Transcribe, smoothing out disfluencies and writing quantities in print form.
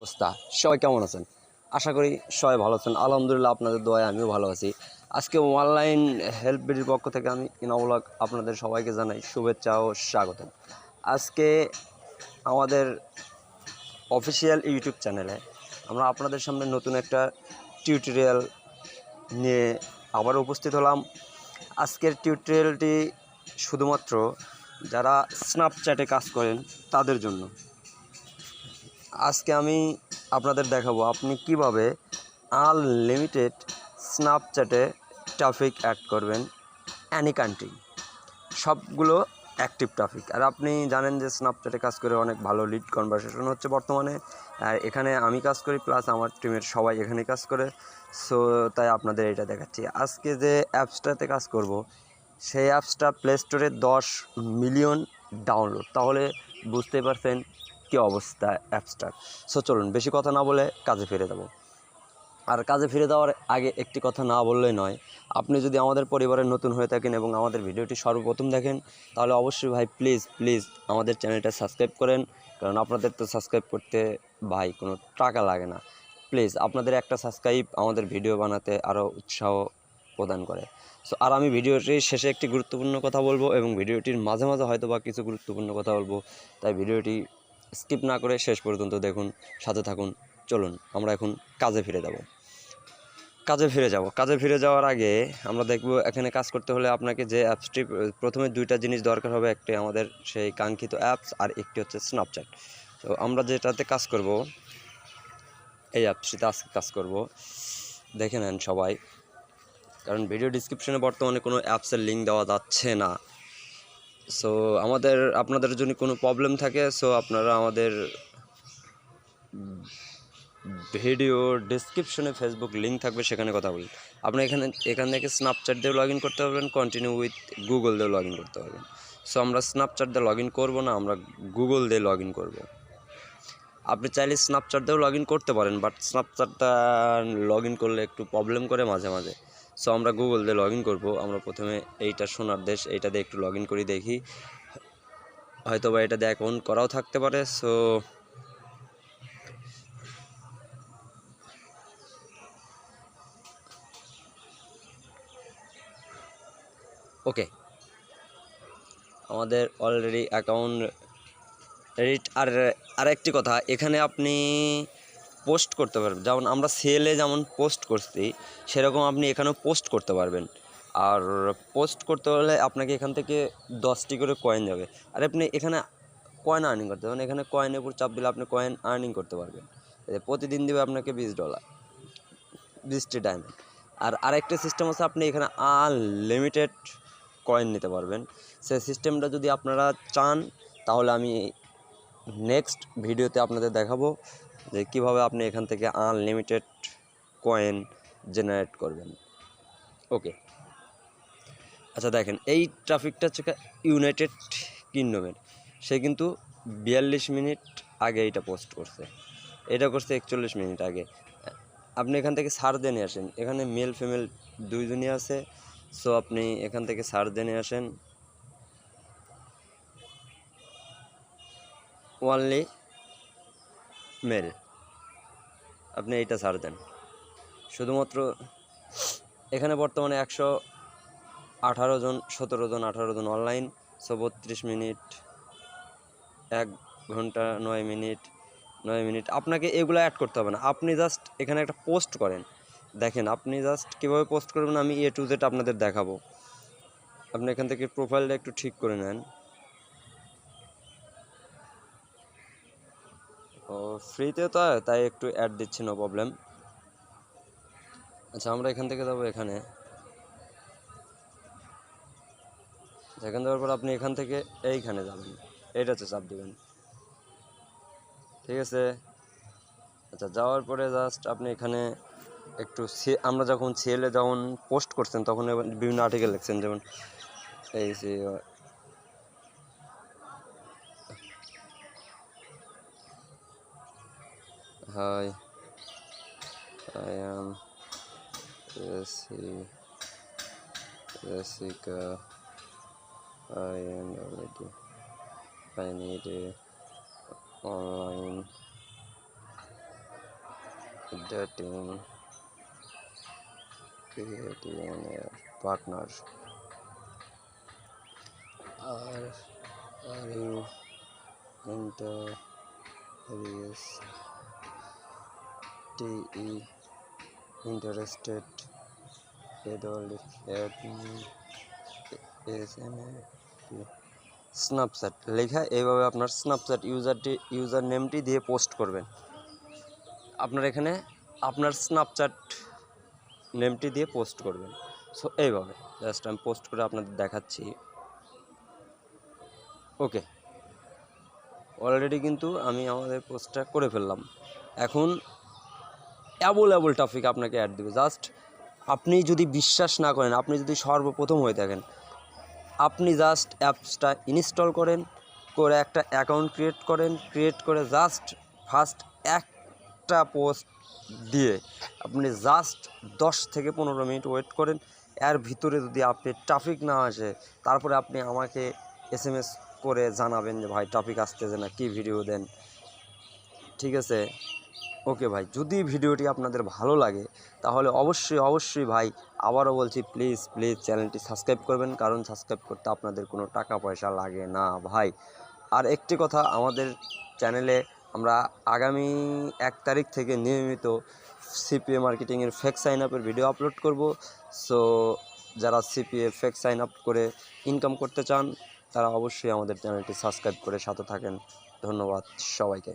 অবস্থা সবাই কেমন আছেন? আশা করি সবাই ভালো আছেন। আলহামদুলিল্লাহ আপনাদের দোয়ায় আমিও ভালো আছি। আজকে অনলাইন হেল্প বিডির পক্ষ থেকে আমি ইনামুল হক আপনাদের সবাইকে জানাই শুভেচ্ছা ও স্বাগতম। আজকে আমাদের অফিসিয়াল ইউটিউব চ্যানেলে আমরা আপনাদের সামনে নতুন একটা টিউটোরিয়াল নিয়ে আবার উপস্থিত হলাম। আজকের টিউটোরিয়ালটি শুধুমাত্র যারা স্ন্যাপচ্যাটে কাজ করেন তাদের জন্য। আজকে আমি আপনাদের দেখাবো আপনি কিভাবে আনলিমিটেড স্ন্যাপচ্যাটে ট্রাফিক অ্যাড করবেন অ্যানি কান্ট্রি, সবগুলো অ্যাক্টিভ ট্রাফিক। আর আপনি জানেন যে স্ন্যাপচ্যাটে কাজ করে অনেক ভালো লিড কনভারসেশন হচ্ছে বর্তমানে। আর এখানে আমি কাজ করি প্লাস আমার টিমের সবাই এখানে কাজ করে। সো তাই আপনাদের এটা দেখাচ্ছি। আজকে যে অ্যাপসটাতে কাজ করব সেই অ্যাপসটা প্লে স্টোরে 10 মিলিয়ন ডাউনলোড, তাহলে বুঝতেই পারছেন কী অবস্থা অ্যাপসটার। সো চলুন বেশি কথা না বলে কাজে ফিরে যাব। আর কাজে ফিরে যাওয়ার আগে একটি কথা না বললেই নয়, আপনি যদি আমাদের পরিবারের নতুন হয়ে থাকেন এবং আমাদের ভিডিওটি সর্বপ্রথম দেখেন তাহলে অবশ্যই ভাই প্লিজ আমাদের চ্যানেলটা সাবস্ক্রাইব করেন, কারণ আপনাদের তো সাবস্ক্রাইব করতে ভাই কোনো টাকা লাগে না। প্লিজ আপনাদের একটা সাবস্ক্রাইব আমাদের ভিডিও বানাতে আরও উৎসাহ প্রদান করে। সো আর আমি ভিডিওটির শেষে একটি গুরুত্বপূর্ণ কথা বলবো এবং ভিডিওটির মাঝে মাঝে হয়তো বা কিছু গুরুত্বপূর্ণ কথা বলবো, তাই ভিডিওটি স্কিপ না করে শেষ পর্যন্ত দেখুন, সাথে থাকুন। চলুন আমরা এখন কাজে ফিরে যাব। কাজে ফিরে যাওয়ার আগে আমরা দেখব এখানে কাজ করতে হলে আপনাকে যে অ্যাপসটি প্রথমে দুইটা জিনিস দরকার হবে, একটি আমাদের সেই কাঙ্ক্ষিত অ্যাপস আর একটি হচ্ছে স্ন্যাপচ্যাট। তো আমরা যেটাতে কাজ করব এই অ্যাপসটিতে আজকে কাজ করব, দেখে নেন সবাই, কারণ ভিডিও ডিসক্রিপশনে বর্তমানে কোনো অ্যাপসের লিঙ্ক দেওয়া যাচ্ছে না। সো আপনাদের যদি কোনো প্রবলেম থাকে সো আপনারা আমাদের ভিডিও ডেসক্রিপশনে ফেসবুক লিঙ্ক থাকবে, সেখানে কথা বলি। আপনি এখান থেকে স্ন্যাপচ্যাট দিয়ে লগ ইন করতে পারবেন, কন্টিনিউ উইথ গুগল দিয়ে লগ ইন করতে পারবেন। সো আমরা স্ন্যাপচ্যাট দিয়ে লগ ইন করবো না, আমরা গুগল দিয়ে লগ ইন করবো। আপনি চাইলে স্ন্যাপচ্যাট দিয়েও লগ ইন করতে পারেন, বাট স্ন্যাপচ্যাটটা লগ ইন করলে একটু প্রবলেম করে মাঝে মাঝে। সো আমরা গুগল দিয়ে লগ ইন করবো। আমরা প্রথমে এইটা সোনার দেশ এইটা দিয়ে একটু লগ ইন করি, দেখি হয়তো বা এটা দিয়ে অ্যাকাউন্ট করাও থাকতে পারে। সো ওকে, আমাদের অলরেডি অ্যাকাউন্ট রেড। আর একটি কথা, এখানে আপনি পোস্ট করতে পারবেন, যেমন আমরা সেলে যেমন পোস্ট করছি সেরকম আপনি এখানেও পোস্ট করতে পারবেন। আর পোস্ট করতে হলে আপনাকে এখান থেকে 10টি করে কয়েন যাবে। আর আপনি এখানে কয়েন আর্নিং করতে পারবেন, এখানে কয়েনের উপর চাপ দিলে আপনি কয়েন আর্নিং করতে পারবেন। প্রতিদিন দেবে আপনাকে $20, 20টি ডায়মন্ড। আর আরেকটা সিস্টেম আছে, আপনি এখানে আনলিমিটেড কয়েন নিতে পারবেন। সেই সিস্টেমটা যদি আপনারা চান তাহলে আমি নেক্সট ভিডিওতে আপনাদের দেখাবো যে কীভাবে আপনি এখান থেকে আনলিমিটেড কয়েন জেনারেট করবেন। ওকে, আচ্ছা দেখেন এই ট্রাফিকটা হচ্ছে ইউনাইটেড কিংডমের। সে কিন্তু 42 মিনিট আগে এটা পোস্ট করছে, এটা করছে 41 মিনিট আগে। আপনি এখান থেকে সার্চ দিয়ে নিয়ে আসেন, এখানে মেল ফিমেল দুইজনই আছে। সো আপনি এখান থেকে সার্চ দিয়ে নিয়ে আসেন ওনলি মেল, আপনি এইটা সার্চ দেন। শুধুমাত্র এখানে বর্তমানে 118 জন 17 জন 18 জন অনলাইন। 32 মিনিট 1 ঘন্টা 9 মিনিট 9 মিনিট। আপনাকে এগুলো অ্যাড করতে হবে না, আপনি জাস্ট এখানে একটা পোস্ট করেন। দেখেন আপনি জাস্ট কীভাবে পোস্ট করবেন আমি A to Z আপনাদের দেখাবো। আপনি এখান থেকে প্রোফাইলটা একটু ঠিক করে নেন। ও ফ্রিতে তো তাই একটু অ্যাড দিচ্ছি, নো প্রবলেম। আচ্ছা আমরা এখান থেকে যাবো এখানে যাওয়ার পর আপনি এখান থেকে এইখানে যাবেন, এইটাতে চাপ দেবেন, ঠিক আছে। আচ্ছা যাওয়ার পরে জাস্ট আপনি এখানে একটু আমরা যখন সেলে যখন পোস্ট করছেন তখন বিভিন্ন আর্টিকেল লিখছেন, যেমন এই hi I am Jessica, I am already, I need a online dating, creating a partner. Are you interested interested Snapchat লেখা এইভাবে আপনার স্ন্যাপচ্যাট ইউজার নেমটি দিয়ে পোস্ট করবেন। আপনার এখানে আপনার স্ন্যাপচ্যাট নেমটি দিয়ে পোস্ট করবেন। সো এইভাবে জাস্ট আমি পোস্ট করে আপনাদের দেখাচ্ছি। ওকে, অলরেডি কিন্তু আমি আমাদের পোস্টটা করে ফেললাম। এখন অ্যাভেলেবল টপিক আপনাকে অ্যাড দেবে। জাস্ট আপনি যদি বিশ্বাস না করেন, আপনি যদি সর্বপ্রথম হয়ে থাকেন, আপনি জাস্ট অ্যাপসটা ইনস্টল করেন, করে একটা অ্যাকাউন্ট ক্রিয়েট করে জাস্ট ফার্স্ট একটা পোস্ট দিয়ে আপনি জাস্ট 10 থেকে 15 মিনিট ওয়েট করেন। এর ভিতরে যদি আপনি ট্রাফিক না আসে, তারপরে আপনি আমাকে SMS করে জানাবেন যে ভাই ট্রাফিক আসতেছে না, কী ভিডিও দেন। ঠিক আছে? ওকে ভাই, যদি ভিডিওটি আপনাদের ভালো লাগে তাহলে অবশ্যই ভাই, আবারও বলছি, প্লিজ চ্যানেলটি সাবস্ক্রাইব করবেন, কারণ সাবস্ক্রাইব করতে আপনাদের কোনো টাকা পয়সা লাগে না ভাই। আর একটি কথা, আমাদের চ্যানেলে আমরা আগামী 1 তারিখ থেকে নিয়মিত CPA মার্কেটিংয়ের ফেক সাইন আপের ভিডিও আপলোড করব। সো যারা CPA ফেক সাইন আপ করে ইনকাম করতে চান তারা অবশ্যই আমাদের চ্যানেলটি সাবস্ক্রাইব করে সাথে থাকেন। ধন্যবাদ সবাইকে।